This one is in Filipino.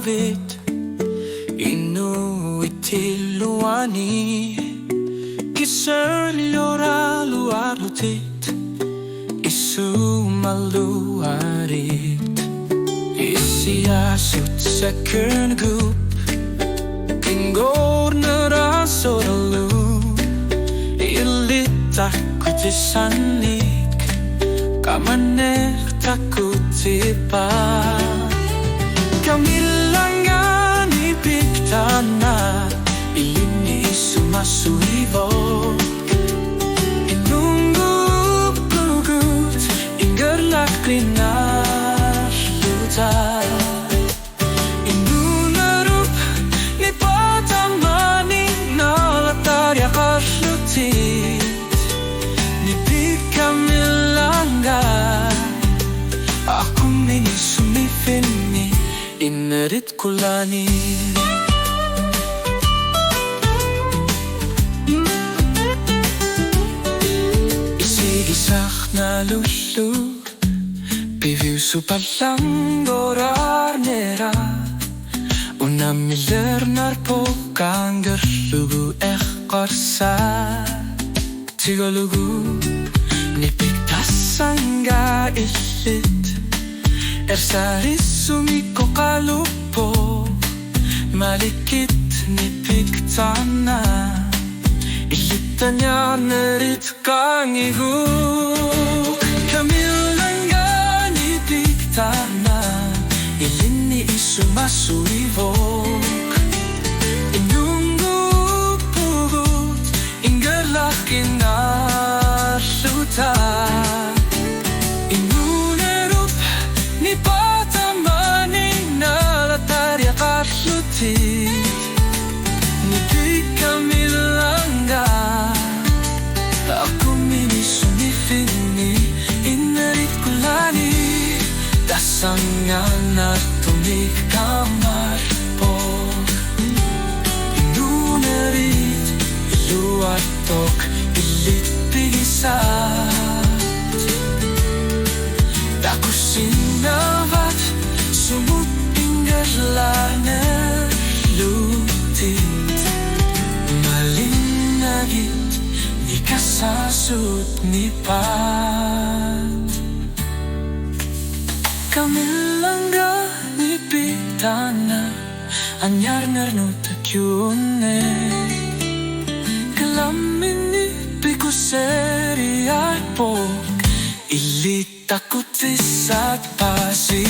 mavit inuitiluani kisörljora luarutit isumaluarit isiasut seköngup ingornera soralu ilitakutissanik kamaner takutipa Kamillanga nipîk tana ilini sumasuivok inunggup lugut ingerlak grinar lutar inunarup nipatamani nalatarya karlutit Nipîk Kamillanga aku mini sumifini inerit kulani isigisak na lulu Piviu supalang dorar nera unamiler narpokanger lugu korsa tigalugu Nipîk tasanga ilit ersaris sumiko kalupo malikit Nipîk tana ilitanya nerit kangigu Kamillanga nipîk tana ilini isumasuivok inunggup pugut ingerlak inarluta inunerup nipatamani nalatarya karlutit Nipîk Kamillanga aku mini sumifini inerit kulani dasangan natumik kamarpok inunerit iluatok ilit pigisat dakusinavat sumut ingerlaner lutit malinagit nikasasut nipat Kamillanga nipîk tana anyar nernutekyune kalamini pikuseri arpok ilit takutisat pasi